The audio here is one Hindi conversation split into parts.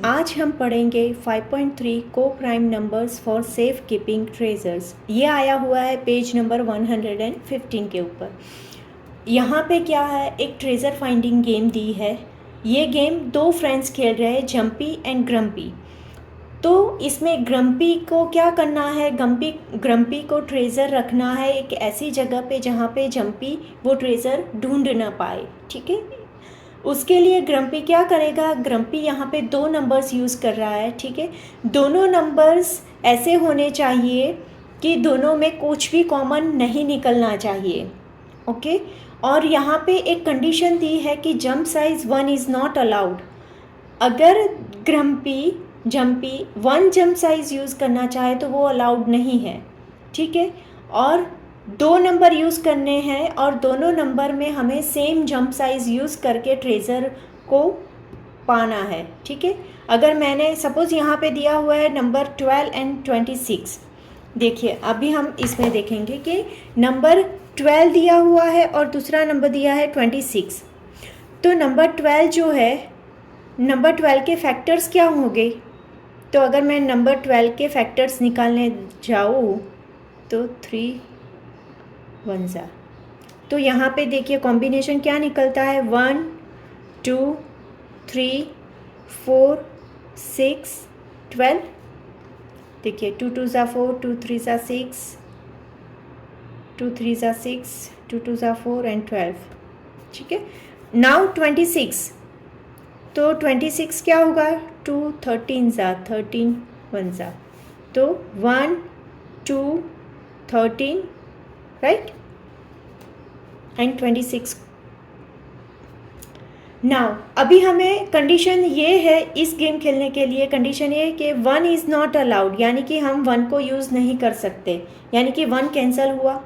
आज हम पढ़ेंगे 5.3 को prime numbers for safe keeping treasures. ये आया हुआ है पेज नंबर 115 के ऊपर। यहाँ पे क्या है, एक ट्रेजर फाइंडिंग गेम दी है। ये गेम दो फ्रेंड्स खेल रहे हैं, जंपी एंड ग्रम्पी। तो इसमें ग्रम्पी को क्या करना है, ग्रम्पी को ट्रेज़र रखना है एक ऐसी जगह पे जहाँ पे जंपी वो ट्रेज़र ढूंढ ना पाए। ठीक है, उसके लिए ग्रम्पी क्या करेगा, ग्रम्पी यहाँ पे दो नंबर्स यूज़ कर रहा है। ठीक है, दोनों नंबर्स ऐसे होने चाहिए कि दोनों में कुछ भी कॉमन नहीं निकलना चाहिए। ओके, और यहाँ पे एक कंडीशन दी है कि jump size 1 is not allowed. अगर जंपी 1 जंप साइज यूज़ करना चाहे तो वो अलाउड नहीं है। ठीक है, और दो नंबर यूज़ करने हैं और दोनों नंबर में हमें सेम जंप साइज़ यूज़ करके ट्रेज़र को पाना है। ठीक है, अगर मैंने सपोज़ यहाँ पे दिया हुआ है नंबर 12 एंड 26। देखिए, अभी हम इसमें देखेंगे कि नंबर 12 दिया हुआ है और दूसरा नंबर दिया है 26। तो नंबर 12 जो है, नंबर 12 के फैक्टर्स क्या होंगे? तो अगर मैं नंबर 12 के फैक्टर्स निकालने जाऊँ तो 3 1 ज़ा, तो यहाँ पे देखिए कॉम्बिनेशन क्या निकलता है, 1 2 3 4 6 12। देखिए 2 2 ज़ा 4, 2 3 ज़ा 6, 2 3 ज़ा 6, 2 2 ज़ा 4 एंड 12। ठीक है, नाउ 26। तो 26 क्या होगा, 2 13 ज़ा 13 1 ज़ा, तो 1 2 13 राइट एंड 26। नाउ अभी हमें कंडीशन ये है इस गेम खेलने के लिए, कंडीशन ये है कि 1 इज़ नॉट अलाउड, यानी कि हम 1 को यूज़ नहीं कर सकते, यानी कि 1 कैंसिल हुआ।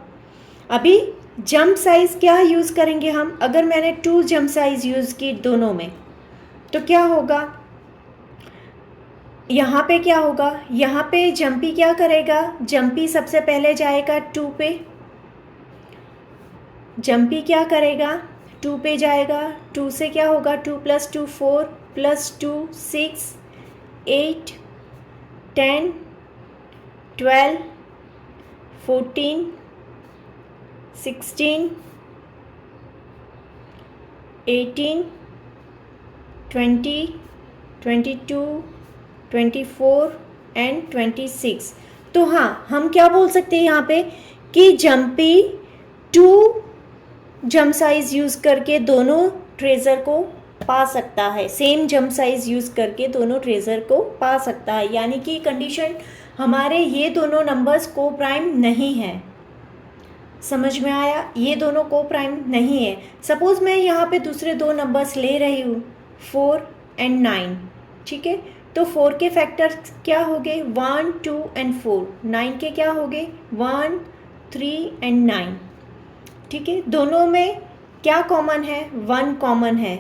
अभी जंप साइज़ क्या यूज़ करेंगे हम, अगर मैंने 2 जंप साइज़ यूज़ की दोनों में तो क्या होगा, यहाँ पे क्या होगा, यहाँ पे जंपी क्या करेगा, जंपी सबसे पहले जाएगा 2 पे। जंपी क्या करेगा, 2 पे जाएगा। 2 से क्या होगा, 2 + 2 4 + 2 6 8 10 12 14 16 18 20 22 24 एंड 26। तो हाँ, हम क्या बोल सकते हैं यहाँ पे कि जंपी 2 जंप साइज़ यूज़ करके दोनों ट्रेज़र को पा सकता है, सेम जंप साइज़ यूज़ करके दोनों ट्रेज़र को पा सकता है, यानी कि कंडीशन हमारे ये दोनों नंबर्स को प्राइम नहीं है। समझ में आया, ये दोनों को प्राइम नहीं है। सपोज़ मैं यहाँ पे दूसरे दो नंबर्स ले रही हूँ, 4 एंड 9। ठीक है, तो 4 के फैक्टर्स क्या हो गए, 1 2 एंड 4। 9 के क्या हो गए, 1 3 एंड 9। ठीक है, दोनों में क्या कॉमन है, 1 कॉमन है।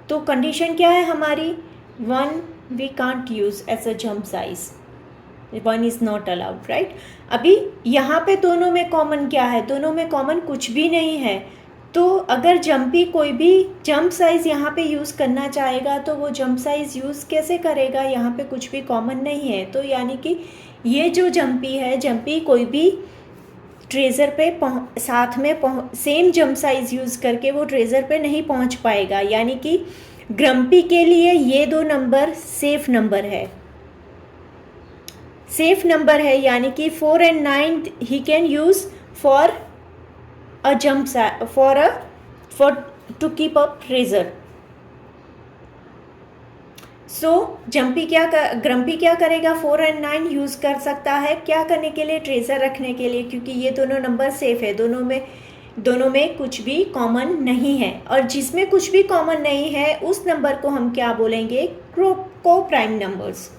तो कंडीशन क्या है हमारी, 1 we can't use as a jump size, 1 is not allowed right. अभी यहाँ पे दोनों में कॉमन क्या है, दोनों में कॉमन कुछ भी नहीं है। तो अगर जंपी कोई भी जंप साइज़ यहाँ पे यूज़ करना चाहेगा तो वो जंप साइज़ यूज़ कैसे करेगा, यहाँ पे कुछ भी कॉमन नहीं है। तो यानी कि ये जो जंपी है, जंपी कोई भी ट्रेज़र पे साथ में सेम जंप साइज़ यूज़ करके वो ट्रेज़र पे नहीं पहुँच पाएगा, यानी कि ग्रम्पी के लिए ये दो नंबर सेफ नंबर है, सेफ नंबर है, यानी कि 4 and 9 he can use for a jump for to keep up treasure. So Grumpy क्या करेगा, 4 एंड 9 यूज़ कर सकता है क्या करने के लिए, ट्रेज़र रखने के लिए, क्योंकि ये दोनों नंबर सेफ है, दोनों में कुछ भी कॉमन नहीं है। और जिसमें कुछ भी कॉमन नहीं है उस नंबर को हम क्या बोलेंगे, को प्राइम नंबर्स।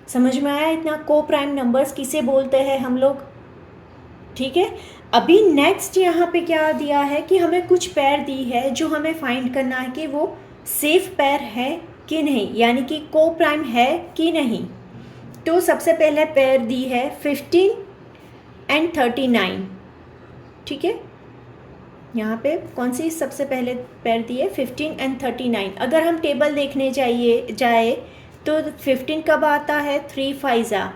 समझ में आया इतना, को प्राइम नंबर्स किसे बोलते हैं हम लोग। ठीक है, अभी नेक्स्ट यहाँ पे क्या दिया है कि हमें कुछ पेयर दी है जो हमें फाइंड करना है कि वो सेफ पेयर है कि नहीं, यानी कि को प्राइम है कि नहीं। तो सबसे पहले पेयर दी है 15 एंड 39। ठीक है, यहाँ पे कौन सी सबसे पहले पैर दिए 15 एंड 39। अगर हम टेबल देखने जाए तो 15 कब आता है 3 5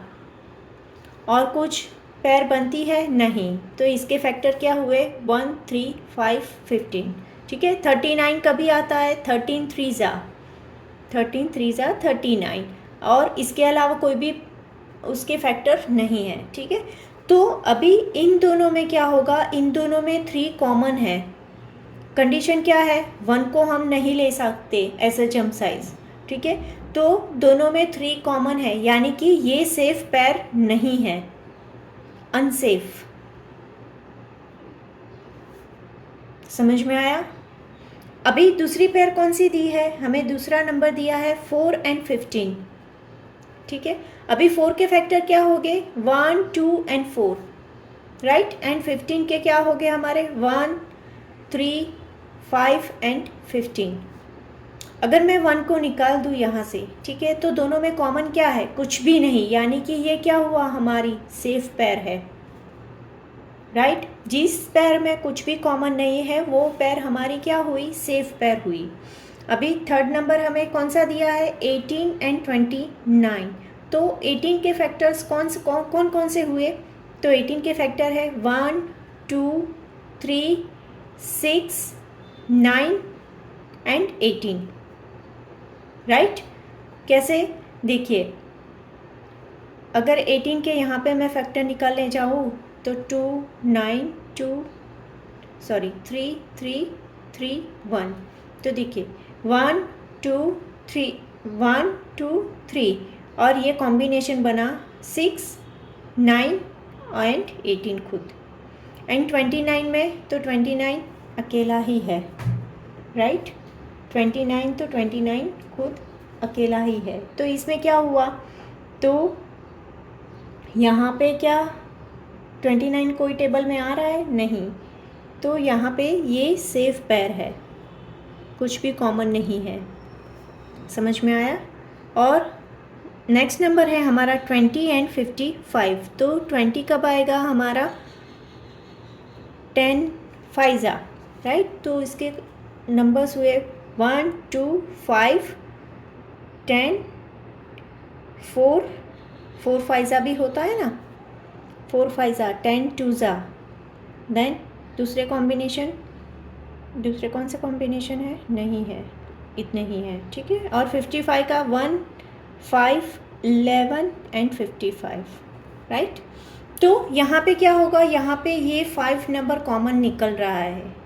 और कुछ पैर बनती है नहीं, तो इसके फैक्टर क्या हुए 1 3 5 15। ठीक है, 39 कभी आता है 13 3 39 और इसके अलावा कोई भी उसके फैक्टर नहीं है। ठीक है, तो अभी इन दोनों में क्या होगा, इन दोनों में 3 कॉमन है। कंडीशन क्या है, 1 को हम नहीं ले सकते एज अ जंप साइज। ठीक है, तो दोनों में 3 कॉमन है, यानी कि ये सेफ पैर नहीं है, अनसेफ। समझ में आया। अभी दूसरी पैर कौन सी दी है, हमें दूसरा नंबर दिया है 4 एंड 15। ठीक है, अभी 4 के फैक्टर क्या हो गए 1 2 एंड 4, राइट, एंड 15 के क्या हो गए हमारे 1 3 5 एंड 15। अगर मैं 1 को निकाल दूँ यहाँ से, ठीक है, तो दोनों में कॉमन क्या है, कुछ भी नहीं, यानी कि ये क्या हुआ, हमारी सेफ पैर है, राइट। जिस पैर में कुछ भी कॉमन नहीं है वो पैर हमारी क्या हुई, सेफ पैर हुई। अभी थर्ड नंबर हमें कौन सा दिया है 18 एंड 29। तो 18 के फैक्टर्स कौन से हुए, तो 18 के फैक्टर है 1 2 3 6 9 एंड 18, राइट। कैसे, देखिए, अगर 18 के यहाँ पे मैं फैक्टर निकालने जाऊँ तो 3 3 3 1, तो देखिए 1 2 3 1 2 3 और ये कॉम्बिनेशन बना 6 9 एंड 18 खुद, एंड 29 में तो 29 अकेला ही है, राइट। 29 तो 29 खुद अकेला ही है। तो इसमें क्या हुआ, तो यहाँ पे क्या 29 कोई टेबल में आ रहा है नहीं, तो यहाँ पे ये सेफ पैर है, कुछ भी कॉमन नहीं है। समझ में आया। और नेक्स्ट नंबर है हमारा 20 एंड 55। तो 20 कब आएगा हमारा 10 5, राइट। तो इसके नंबर्स हुए 1 2 5 10 4 4 5 भी होता है ना, 4 5 10 2 देन दूसरे कौन सा कॉम्बिनेशन है, नहीं है, इतने ही है। ठीक है, और 55 का 1 5 11 एंड 55, राइट। तो यहाँ पे क्या होगा, यहाँ पे ये 5 नंबर कॉमन निकल रहा है।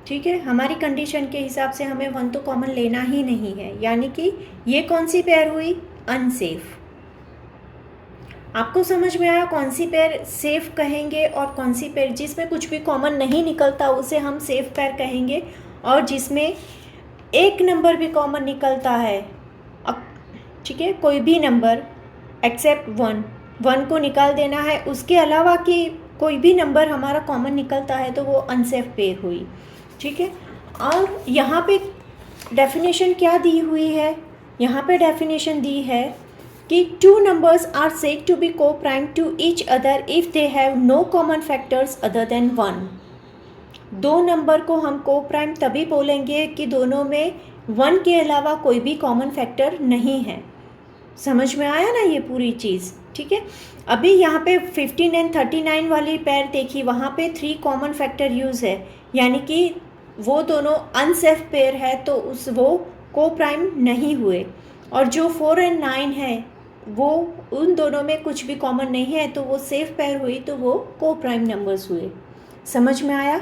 ठीक है, हमारी कंडीशन के हिसाब से हमें 1 तो कॉमन लेना ही नहीं है, यानी कि ये कौन सी पेयर हुई, अनसेफ। आपको समझ में आया कौन सी पेयर सेफ कहेंगे और कौन सी पेयर जिसमें कुछ भी कॉमन नहीं निकलता उसे हम सेफ पेयर कहेंगे, और जिसमें एक नंबर भी कॉमन निकलता है, ठीक है, कोई भी नंबर एक्सेप्ट 1 को निकाल देना है, उसके अलावा कि कोई भी नंबर हमारा कॉमन निकलता है तो वो अनसेफ पेयर हुई। ठीक है, और यहाँ पे डेफिनेशन क्या दी हुई है, यहाँ पे डेफिनेशन दी है कि 2 numbers are said to be co-prime to each other if they have no common factors other than 1। 2 number को हम को-प्राइम तभी बोलेंगे कि दोनों में 1 के अलावा कोई भी कॉमन फैक्टर नहीं है। समझ में आया ना ये पूरी चीज़। ठीक है, अभी यहाँ पे 15 एंड 39 वाली पैर देखी, वहाँ पे 3 कॉमन फैक्टर यूज़ है, यानी कि वो दोनों अनसेफ पेयर है, तो वो को-प्राइम नहीं हुए। और जो 4 एंड 9 है वो उन दोनों में कुछ भी कॉमन नहीं है, तो वो सेफ पेयर हुई, तो वो को-प्राइम नंबर्स हुए। समझ में आया,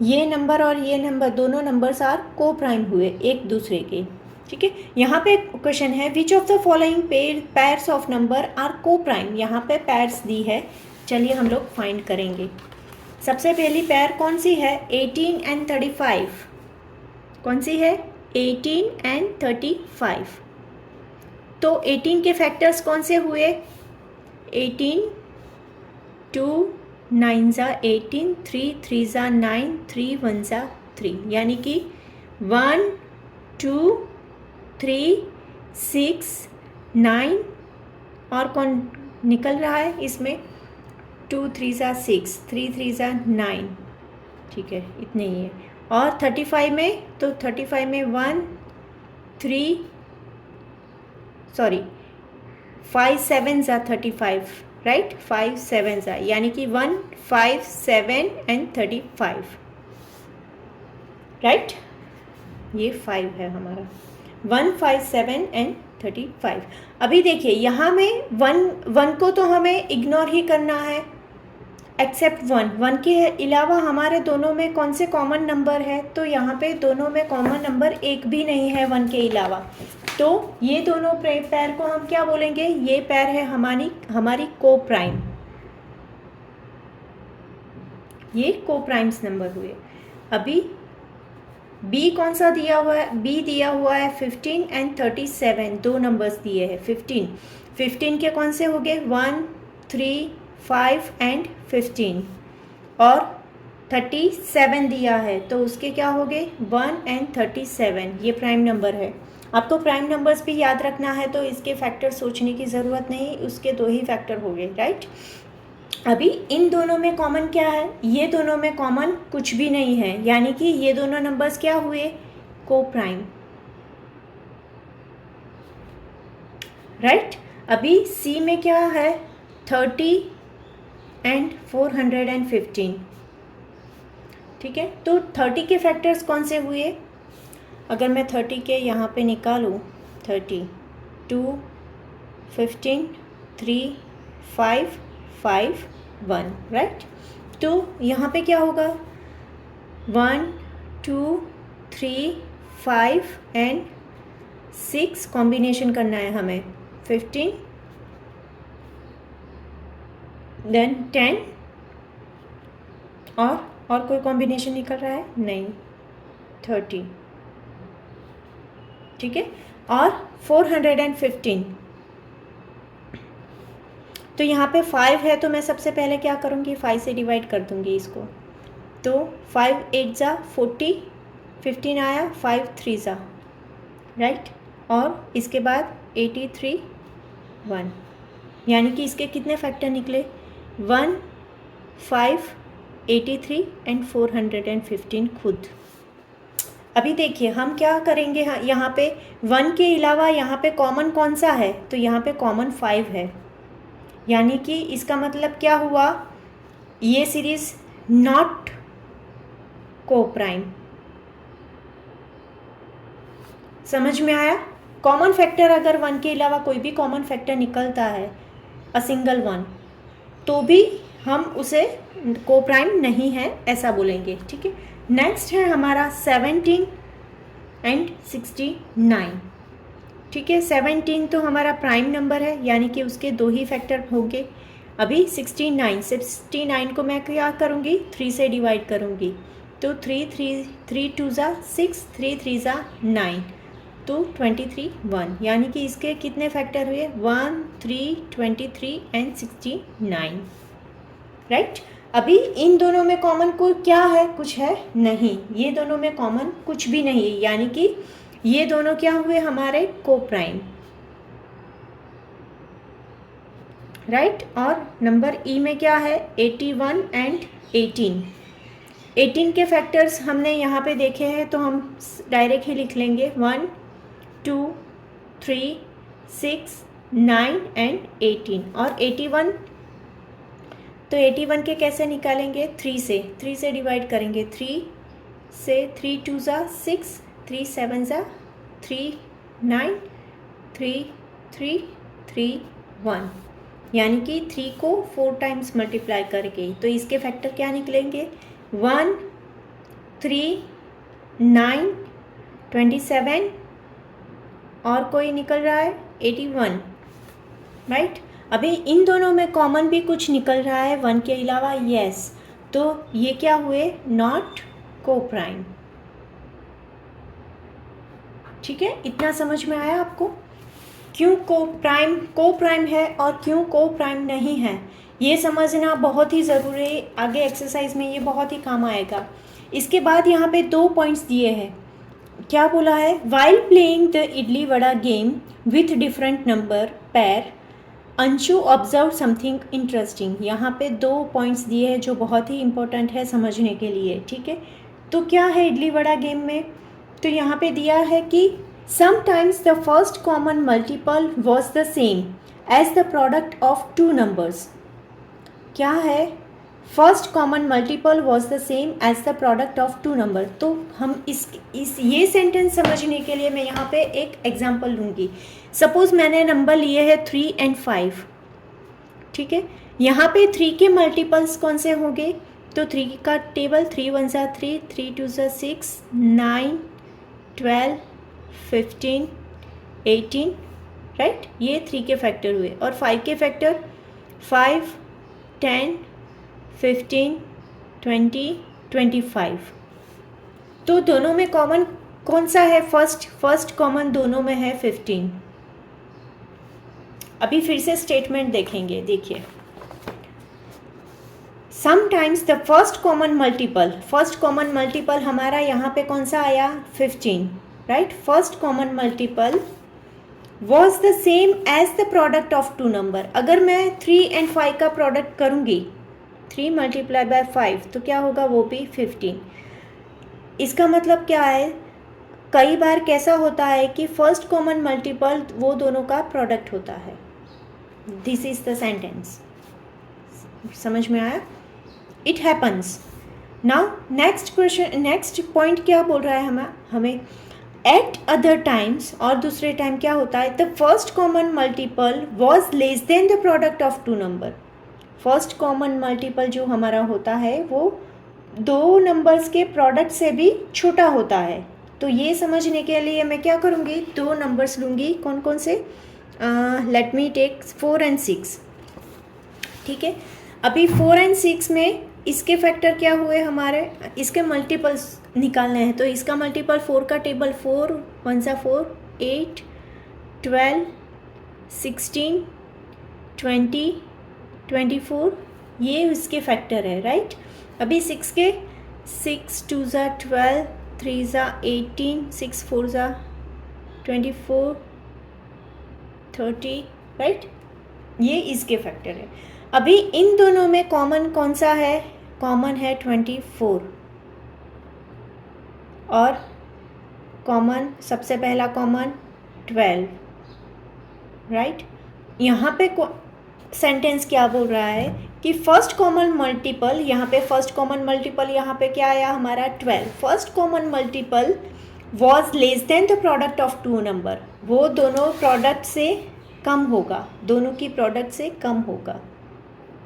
ये नंबर और ये नंबर दोनों नंबर्स आर को-प्राइम हुए एक दूसरे के। ठीक है, यहाँ पे क्वेश्चन है which of the following pairs of number are coprime. यहाँ पे पेयर्स दी है, चलिए हम लोग फाइंड करेंगे। सबसे पहली पेयर कौन सी है, 18 एंड 35। कौन सी है, 18 एंड 35। तो 18 के फैक्टर्स कौन से हुए, 18 2 9 18 3 3 9 3 1 3, यानी कि 1 2 3 6 9 और कौन निकल रहा है इसमें 2 3 6 3 3 9, ठीक है, इतने ही है। और 35 में, तो 35 में 5 7 ज़ा 35, राइट, 5 7 ज़ा, यानी कि 1 5 7 एंड 35, राइट, ये 5 है हमारा, 1 5 7 एंड 35। अभी देखिए यहाँ में वन को तो हमें इग्नोर ही करना है, एक्सेप्ट 1 के अलावा हमारे दोनों में कौन से कॉमन नंबर है, तो यहाँ पे दोनों में कॉमन नंबर एक भी नहीं है 1 के अलावा, तो ये दोनों पैर को हम क्या बोलेंगे, ये पैर है हमारी को प्राइम, ये को प्राइम्स नंबर हुए। अभी बी कौन सा दिया हुआ है, बी दिया हुआ है 15 एंड 37, दो नंबर्स दिए हैं। 15 के कौन से हो गए, 1 3 5 एंड 15, और 37 दिया है तो उसके क्या हो गए, 1 एंड 37, ये प्राइम नंबर है। आपको प्राइम नंबर्स भी याद रखना है तो इसके फैक्टर सोचने की ज़रूरत नहीं, उसके दो ही फैक्टर हो गए, राइट। अभी इन दोनों में कॉमन क्या है, ये दोनों में कॉमन कुछ भी नहीं है, यानी कि ये दोनों नंबर्स क्या हुए, को प्राइम, राइट। अभी सी में क्या है, 30 एंड 415, ठीक है। तो 30 के फैक्टर्स कौन से हुए, अगर मैं 30 के यहाँ पे निकालूँ, 30 2 15 3 5 5 1, राइट। तो यहाँ पे क्या होगा, 1 2 3 5 एंड 6 कॉम्बिनेशन करना है हमें, 15 देन 10, और कोई कॉम्बिनेशन निकल रहा है नहीं, 30, ठीक है, और 415, तो यहाँ पे 5 है तो मैं सबसे पहले क्या करूँगी, 5 से डिवाइड कर दूँगी इसको, तो 5 8 ज़ा 40, 15 आया, 5 3 ज़ा, राइट, और इसके बाद 83 1, यानी कि इसके कितने फैक्टर निकले, 1 5 83 एंड 415 खुद। अभी देखिए हम क्या करेंगे, यहाँ पे 1 के अलावा यहाँ पे कॉमन कौन सा है, तो यहाँ पे कॉमन 5 है, यानी कि इसका मतलब क्या हुआ, ये सीरीज नॉट को प्राइम। समझ में आया, कॉमन फैक्टर अगर 1 के अलावा कोई भी कॉमन फैक्टर निकलता है, अ सिंगल 1, तो भी हम उसे को प्राइम नहीं है ऐसा बोलेंगे, ठीक है। नेक्स्ट है हमारा 17 एंड 69, ठीक है। 17 तो हमारा प्राइम नंबर है, यानी कि उसके दो ही फैक्टर होंगे। अभी 69 को मैं क्या करूँगी, 3 से डिवाइड करूँगी, तो 3 2 ज़ा 6, 3 3 ज़ा 9, तो 23 1, यानी कि इसके कितने फैक्टर हुए, 1 3 23 एंड 69, राइट। अभी इन दोनों में कॉमन को क्या है, कुछ है नहीं, ये दोनों में कॉमन कुछ भी नहीं है, यानी कि ये दोनों क्या हुए हमारे को प्राइम, राइट। और नंबर ई में क्या है, 81 एंड 18 के फैक्टर्स हमने यहाँ पे देखे हैं, तो हम डायरेक्ट ही लिख लेंगे, 1 2 3 6 9 एंड 18, और 81, तो 81 के कैसे निकालेंगे, 3 से डिवाइड करेंगे, 3 से 3 2 ज़ा 6, 3 7 ज़ा 3 9 3 3 3 1, यानी कि 3 को 4 टाइम्स मल्टीप्लाई करके, तो इसके फैक्टर क्या निकलेंगे, 1 3 9 27, और कोई निकल रहा है 81, राइट। अभी इन दोनों में कॉमन भी कुछ निकल रहा है 1 के अलावा, यस, तो ये क्या हुए, नॉट को प्राइम, ठीक है। इतना समझ में आया आपको, क्यों को प्राइम है और क्यों को प्राइम नहीं है, ये समझना बहुत ही ज़रूरी है, आगे एक्सरसाइज में ये बहुत ही काम आएगा। इसके बाद यहाँ पे 2 पॉइंट्स दिए हैं, क्या बोला है, while playing the idli vada game with different number पैर अंशु ऑब्जर्व समथिंग इंटरेस्टिंग। यहाँ पे 2 पॉइंट्स दिए हैं जो बहुत ही इंपॉर्टेंट है समझने के लिए, ठीक है। तो क्या है इडली वड़ा गेम में, तो यहाँ पे दिया है कि sometimes the first common multiple was the same as the product of 2 numbers. क्या है, first common multiple was the same as the product of 2 number. तो हम इस ये सेंटेंस समझने के लिए मैं यहाँ पे एक एग्जांपल लूँगी। सपोज मैंने नंबर लिए हैं 3 और 5, ठीक है। यहाँ पे 3 के मल्टीपल्स कौन से होंगे, तो 3 का टेबल 3 1 ज़ा 3, 3 2 ज़ा 6, 9 12 15 18, राइट। ये 3 के फैक्टर हुए। और 5 के फैक्टर 5 10 15 20 25। तो दोनों में कॉमन कौन सा है, फर्स्ट कॉमन दोनों में है 15। अभी फिर से स्टेटमेंट देखेंगे, देखिए। Sometimes the first common multiple हमारा यहाँ पे कौन सा आया, 15, right. First common multiple was the same as the product of 2 number. अगर मैं 3 और 5 का प्रोडक्ट करूँगी, 3 मल्टीप्लाई बाय 5, तो क्या होगा, वो भी 15। इसका मतलब क्या है, कई बार कैसा होता है कि फर्स्ट कॉमन मल्टीपल वो दोनों का प्रोडक्ट होता है। दिस इज द सेंटेंस, समझ में आया, it happens. Now next question, next point क्या बोल रहा है हमें एट अदर टाइम्स, और दूसरे टाइम क्या होता है, the first common multiple was less than the product of 2 number. First common multiple जो हमारा होता है वो 2 नंबर्स के प्रोडक्ट से भी छोटा होता है। तो ये समझने के लिए मैं क्या करूँगी, 2 नंबर्स लूँगी, कौन कौन से, लेट मी टेक 4 और 6, ठीक है। अभी 4 और 6 में इसके फैक्टर क्या हुए हमारे, इसके मल्टीपल्स निकालने हैं। तो इसका मल्टीपल 4 का टेबल 4 1 ज़ा 4, 8 12 16 20 24, ये इसके फैक्टर है, राइट। अभी 6 के 6 2 ज़ा 12, 3 ज़ा 18, 6 4 ज़ा 24 30, राइट। ये इसके फैक्टर है। अभी इन दोनों में कॉमन कौन सा है, कॉमन है 24, और कॉमन सबसे पहला कॉमन 12, राइट। यहाँ पे सेंटेंस क्या बोल रहा है कि फर्स्ट कॉमन मल्टीपल, यहाँ पे फर्स्ट कॉमन मल्टीपल यहाँ पे क्या आया हमारा 12। First common multiple was less than the product of 2 number, वो दोनों प्रोडक्ट से कम होगा, दोनों की प्रोडक्ट से कम होगा,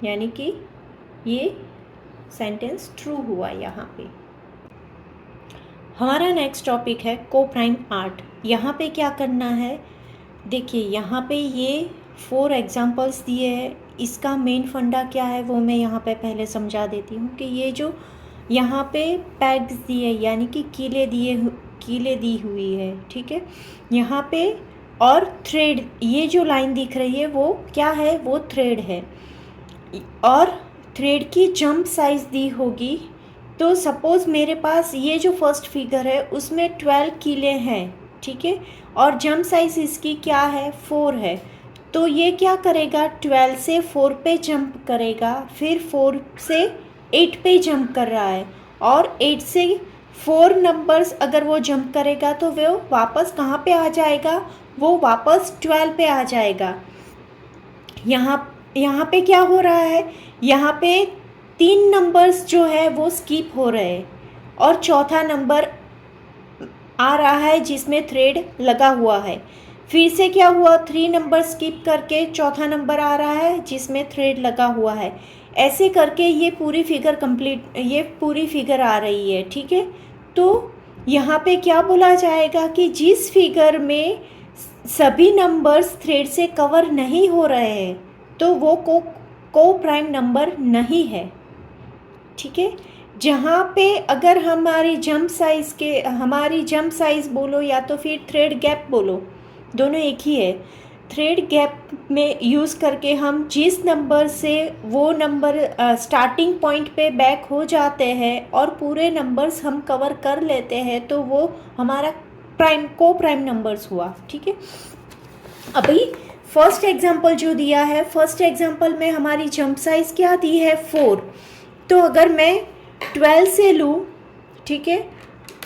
यानी कि ये सेंटेंस ट्रू हुआ यहाँ पे। हमारा नेक्स्ट टॉपिक है कोप्राइम आर्ट। यहाँ पे क्या करना है, देखिए यहाँ पे ये 4 एग्जांपल्स दिए हैं। इसका मेन फंडा क्या है वो मैं यहाँ पे पहले समझा देती हूँ कि ये जो यहाँ पे पैग्स दिए यानी कि कीले दी हुई है, ठीक है। यहाँ पे और थ्रेड, ये जो लाइन दिख रही है वो क्या है, वो थ्रेड है, और थ्रेड की जंप साइज़ दी होगी। तो सपोज़ मेरे पास ये जो फर्स्ट फिगर है उसमें 12 कीले हैं, ठीक है, और जंप साइज़ इसकी क्या है, 4 है। तो ये क्या करेगा, 12 से 4 पे जंप करेगा, फिर 4 से 8 पे जंप कर रहा है, और 8 से 4 नंबर्स अगर वो जंप करेगा तो वो वापस कहाँ पे आ जाएगा, वो वापस 12 पे आ जाएगा। यहाँ पे क्या हो रहा है, यहाँ पे 3 नंबर्स जो है वो स्किप हो रहे हैं, और चौथा नंबर आ रहा है जिसमें थ्रेड लगा हुआ है। फिर से क्या हुआ, 3 नंबर स्किप करके चौथा नंबर आ रहा है जिसमें थ्रेड लगा हुआ है। ऐसे करके ये पूरी फिगर आ रही है, ठीक है। तो यहाँ पे क्या बोला जाएगा कि जिस फिगर में सभी नंबर्स थ्रेड से कवर नहीं हो रहे हैं तो वो को प्राइम नंबर नहीं है, ठीक है। जहाँ पे अगर हमारी जंप साइज़ बोलो या तो फिर थ्रेड गैप बोलो, दोनों एक ही है। थ्रेड गैप में यूज़ करके हम जिस नंबर से वो नंबर स्टार्टिंग पॉइंट पे बैक हो जाते हैं और पूरे नंबर्स हम कवर कर लेते हैं तो वो हमारा को प्राइम नंबर्स हुआ, ठीक है। अभी फर्स्ट एग्जांपल जो दिया है, फर्स्ट एग्जांपल में हमारी जंप साइज़ क्या दी है 4। तो अगर मैं 12 से लूँ, ठीक है,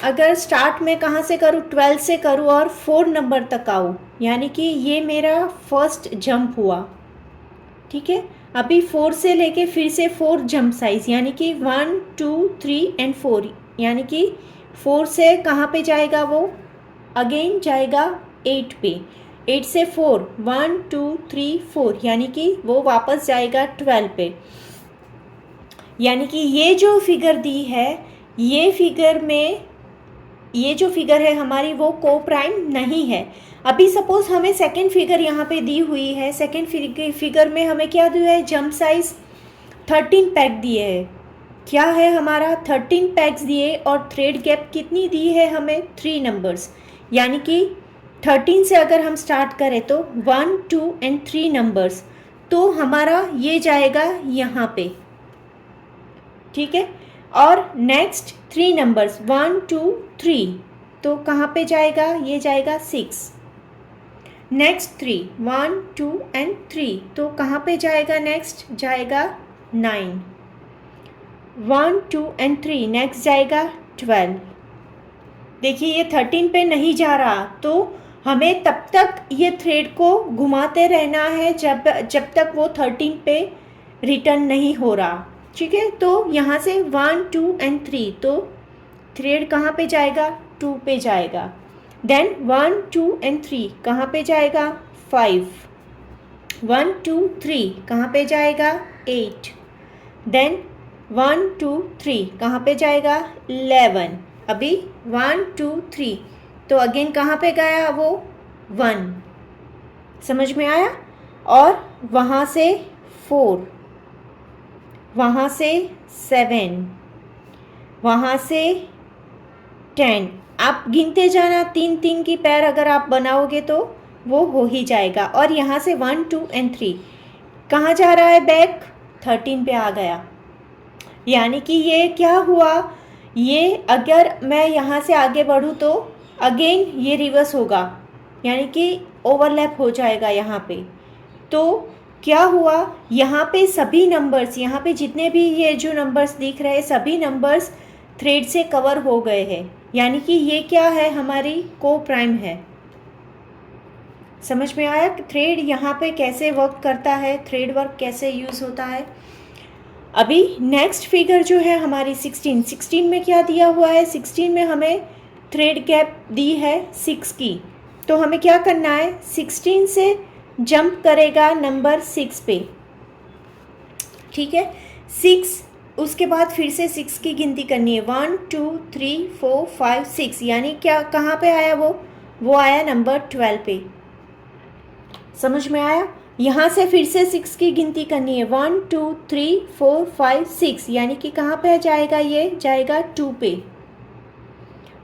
अगर स्टार्ट में कहाँ से करूँ, 12 से करूँ और 4 नंबर तक आऊँ, यानी कि ये मेरा फर्स्ट जंप हुआ, ठीक है। अभी 4 से लेके फिर से 4 जंप साइज़, यानी कि 1 2 3 एंड 4, यानी कि 4 से कहाँ पे जाएगा वो, अगेन जाएगा 8 पे, 8 से 4 1 2 3 4, यानी कि वो वापस जाएगा 12 पे। यानी कि ये जो फिगर दी है, ये फिगर में ये जो फिगर है हमारी वो को प्राइम नहीं है। अभी सपोज हमें सेकंड फिगर यहाँ पे दी हुई है, सेकंड फिगर में हमें क्या दिया है, जंप साइज 13 पैक दिए है। क्या है हमारा 13 पैक्स दिए और थ्रेड गैप कितनी दी है हमें 3 नंबर्स, यानी कि 13 से अगर हम स्टार्ट करें तो 1 2 एंड 3 नंबर्स, तो हमारा ये जाएगा यहाँ पे, ठीक है। और नेक्स्ट 3 नंबर्स 1 2 3, तो कहाँ पे जाएगा, ये जाएगा 6। नेक्स्ट 3 1 2 एंड 3, तो कहाँ पे जाएगा, नेक्स्ट जाएगा 9। 1 2 एंड 3, नेक्स्ट जाएगा 12। देखिए ये 13 पे नहीं जा रहा, तो हमें तब तक ये थ्रेड को घुमाते रहना है जब तक वो 13 पे रिटर्न नहीं हो रहा, ठीक है। तो यहाँ से 1 2 एंड 3, तो थ्रेड कहाँ पे जाएगा, 2 पे जाएगा। देन 1 2 एंड 3 कहाँ पे जाएगा, 5। 1 2 3 कहाँ पे जाएगा, 8। देन 1 2 3 कहाँ पे जाएगा, 11। अभी 1 2 3, तो अगेन कहाँ पे गया वो, 1। समझ में आया। और वहाँ से 4, वहाँ से 7, वहाँ से 10। आप गिनते जाना, 3 3 की पैर अगर आप बनाओगे तो वो हो ही जाएगा। और यहाँ से 1 2 एंड 3 कहाँ जा रहा है, बैक 13 पे आ गया। यानी कि ये क्या हुआ, ये अगर मैं यहाँ से आगे बढ़ूँ तो अगेन ये रिवर्स होगा, यानी कि ओवरलैप हो जाएगा यहाँ पे। तो क्या हुआ, यहाँ पे सभी नंबर्स, यहाँ पे जितने भी ये जो नंबर्स दिख रहे हैं सभी नंबर्स थ्रेड से कवर हो गए हैं, यानी कि ये क्या है, हमारी को प्राइम है। समझ में आया थ्रेड यहाँ पे कैसे वर्क करता है, थ्रेड वर्क कैसे यूज़ होता है। अभी नेक्स्ट फिगर जो है हमारी 16 में क्या दिया हुआ है, 16 में हमें थ्रेड गैप दी है 6 की। तो हमें क्या करना है, 16 से जंप करेगा नंबर 6 पे, ठीक है। 6, उसके बाद फिर से 6 की गिनती करनी है, 1 2 3 4 5 6, यानी क्या कहाँ पे आया वो आया नंबर 12 पे। समझ में आया। यहाँ से फिर से 6 की गिनती करनी है, 1 2 3 4 5 6, यानी कि कहाँ पे जाएगा, ये जाएगा 2 पे।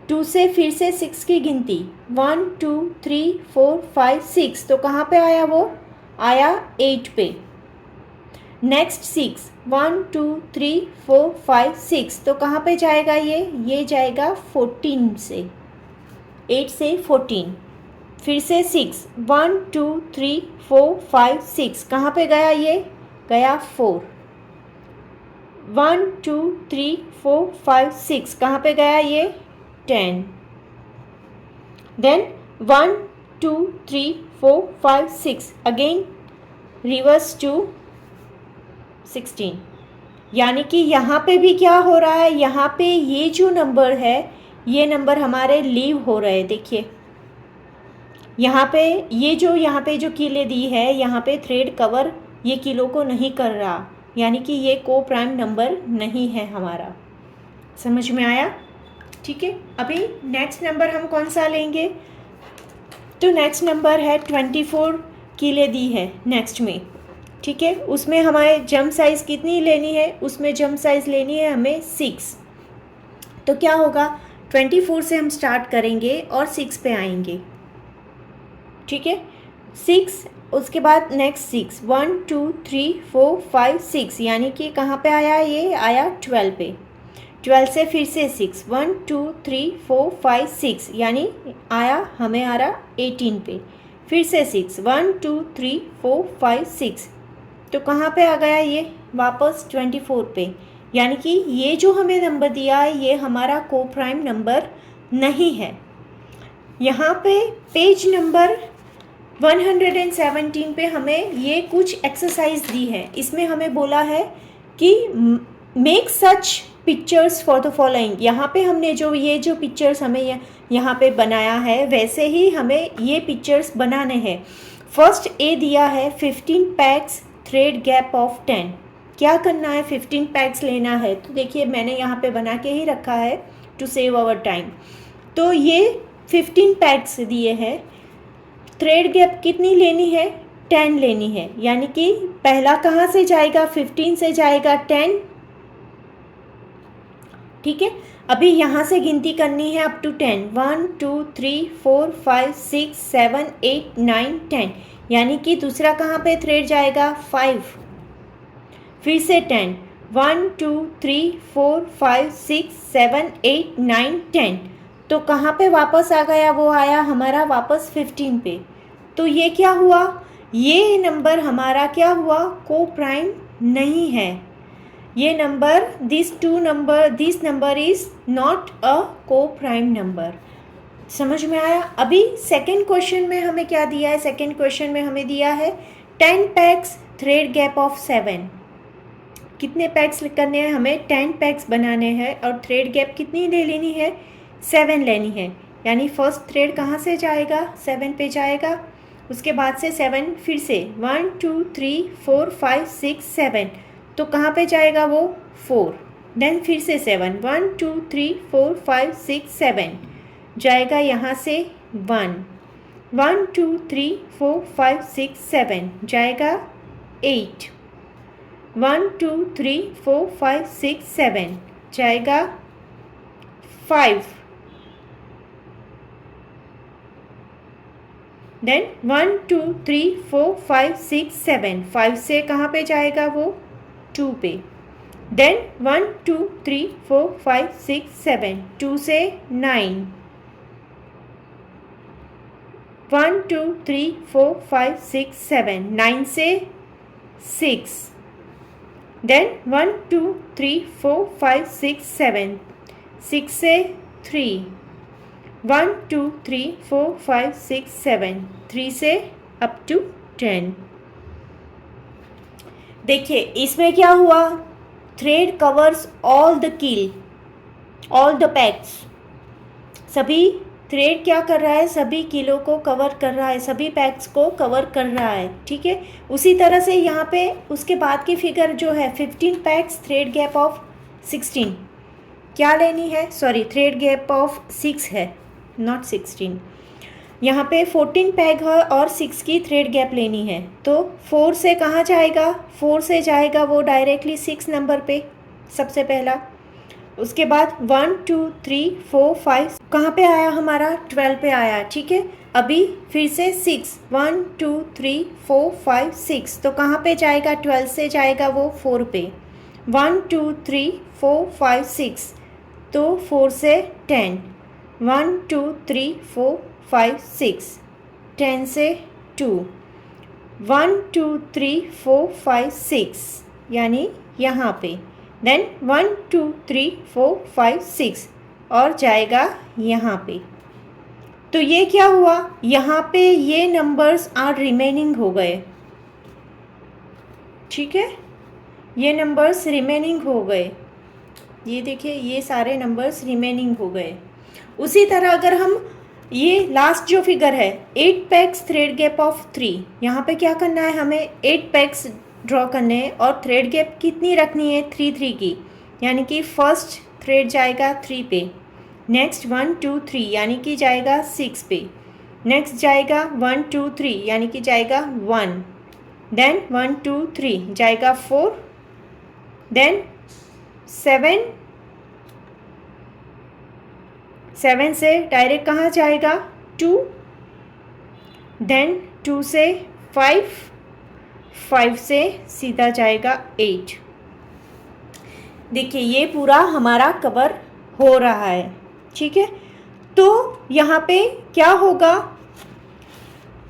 2 से फिर से 6 की गिनती, 1 2 3 4 5 6, तो कहाँ पे आया वो आया 8 पे। नेक्स्ट 6 1 2 3 4 5 6, तो कहाँ पे जाएगा, ये जाएगा 14 से, 8 से 14। फिर से 6 1 2 3 4 5 6, कहाँ पे गया, ये गया 4। 1 2 3 4 5 6, कहाँ पे गया, ये 10। Then 1 2 3 4 5 6, again reverse to 16। यानी कि यहाँ पे भी क्या हो रहा है, यहाँ पे ये जो नंबर है, ये नंबर हमारे लीव हो रहे हैं। देखिए यहाँ पे ये जो यहाँ पे जो कीले दी है, यहाँ पे थ्रेड कवर ये कीलों को नहीं कर रहा, यानी कि ये को प्राइम नंबर नहीं है हमारा। समझ में आया, ठीक है। अभी नेक्स्ट नंबर हम कौन सा लेंगे, तो नेक्स्ट नंबर है 24 कीले दी है नेक्स्ट में, ठीक है। उसमें हमारे जंप साइज़ कितनी लेनी है, उसमें जंप साइज़ लेनी है हमें 6। तो क्या होगा, 24 से हम स्टार्ट करेंगे और 6 पे आएंगे, ठीक है। 6, उसके बाद नेक्स्ट 6 1 2 3 4 5 6, यानी कि कहाँ पे आया, ये आया 12 पे। 12 से फिर से 6 1 2 3 4 5 6, यानी आया हमें आ रहा 18 पे। फिर से 6, 1 2 3 4 5 6, तो कहाँ पे आ गया ये? वापस 24 पे। यानी कि ये जो हमें नंबर दिया है ये हमारा को प्राइम नंबर नहीं है। यहाँ पे पेज नंबर 117 पे हमें ये कुछ एक्सरसाइज दी है। इसमें हमें बोला है कि make such pictures for the following. यहाँ पे हमने जो पिक्चर्स हमें यहाँ पे बनाया है वैसे ही हमें ये पिक्चर्स बनाने हैं। फर्स्ट ए दिया है 15 पैक्स थ्रेड गैप ऑफ 10। क्या करना है? 15 पैक्स लेना है। तो देखिए मैंने यहाँ पे बना के ही रखा है टू सेव आवर टाइम। तो ये 15 पैक्स दिए हैं। थ्रेड गैप कितनी लेनी है? 10 लेनी है। यानी कि पहला कहाँ से जाएगा? 15 से जाएगा 10। ठीक है, अभी यहाँ से गिनती करनी है अप टू 10। 1 2 3 4 5 6 7 8 9 10। यानी कि दूसरा कहाँ पे थ्रेड जाएगा? 5। फिर से 10, 1 2 3 4 5 6 7 8 9 10। तो कहाँ पे वापस आ गया? वो आया हमारा वापस 15 पे। तो ये क्या हुआ? ये नंबर हमारा क्या हुआ? को प्राइम नहीं है। ये number this number is not a को प्राइम नंबर। समझ में आया? अभी सेकंड क्वेश्चन में हमें क्या दिया है? सेकंड क्वेश्चन में हमें दिया है 10 पैक्स थ्रेड गैप ऑफ 7। कितने पैक्स करने हैं? हमें 10 पैक्स बनाने हैं और थ्रेड गैप कितनी ले लेनी है? 7 लेनी है। यानी फर्स्ट थ्रेड कहाँ से जाएगा? 7 पे जाएगा। उसके बाद से 7 फिर से 1 2 3 4 5 6 7, तो कहाँ पे जाएगा वो? 4। देन फिर से 7, 1 2 3 4 5 6 7 जाएगा यहाँ से 1, 1 2 3 4 5 6 7 जाएगा 8, 1 2 3 4 5 6 7 जाएगा 5। देन 1 2 3 4 5 6 7, 5 से कहाँ पे जाएगा वो? 2 पे। देन 1 2 3 4 5 6 7, 2 से 9, 1 2 3 4 5 6 7, 9 से 6। देन 1 2 3 4 5 6 7, 6 से 3, 1 2 3 4 5 6 7, 3 से अप टू 10। देखिए इसमें क्या हुआ? थ्रेड कवर्स ऑल द कील, ऑल द पैक्स। सभी थ्रेड क्या कर रहा है? सभी कीलों को कवर कर रहा है, सभी पैक्स को कवर कर रहा है। ठीक है, उसी तरह से यहाँ पे उसके बाद की फिगर जो है 15 पैक्स थ्रेड गैप ऑफ 16। क्या लेनी है? सॉरी, थ्रेड गैप ऑफ 6 है, नॉट 16। यहाँ पे 14 पैग है और 6 की थ्रेड गैप लेनी है। तो 4 से कहाँ जाएगा? 4 से जाएगा वो डायरेक्टली 6 नंबर पे सबसे पहला। उसके बाद 1 2 3 4 5 कहाँ पे आया हमारा? 12 पे आया। ठीक है, अभी फिर से 6, 1 2 3 4 5 6, तो कहाँ पे जाएगा? 12 से जाएगा वो 4 पे। 1 2 3 4 5 6, तो 4 से 10, 1 2 3 4 5 6, 10 से 2, 1 2 3 4 5 6, यानी यहाँ पे। देन 1 2 3 4 5 6 और जाएगा यहाँ पे। तो ये क्या हुआ? यहाँ पे ये नंबर्स आर रिमेनिंग हो गए। ठीक है, ये नंबर्स रिमेनिंग हो गए। ये देखिए, ये सारे नंबर्स रिमेनिंग हो गए। उसी तरह अगर हम ये लास्ट जो फिगर है 8 पैक्स थ्रेड गैप ऑफ 3, यहाँ पे क्या करना है? हमें 8 पैक्स ड्रॉ करने हैं और थ्रेड गैप कितनी रखनी है? 3 3 की। यानी कि फर्स्ट थ्रेड जाएगा 3 पे, नेक्स्ट 1 2 3 यानी कि जाएगा 6 पे, नेक्स्ट जाएगा 1 2 3 यानी कि जाएगा 1, देन 1 2 3 जाएगा 4, देन 7, 7 से डायरेक्ट कहाँ जाएगा? 2, देन 2 से 5, 5 से सीधा जाएगा 8। देखिए ये पूरा हमारा कवर हो रहा है। ठीक है, तो यहाँ पे क्या होगा?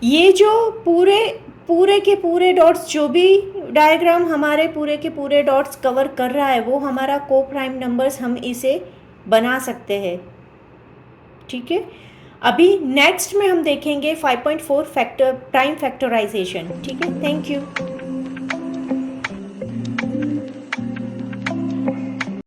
ये जो पूरे पूरे के पूरे डॉट्स, जो भी डायग्राम हमारे पूरे के पूरे डॉट्स कवर कर रहा है वो हमारा को प्राइम नंबर्स, हम इसे बना सकते हैं। ठीक है, अभी नेक्स्ट में हम देखेंगे 5.4 फैक्टर प्राइम फैक्टराइजेशन। ठीक है, थैंक यू।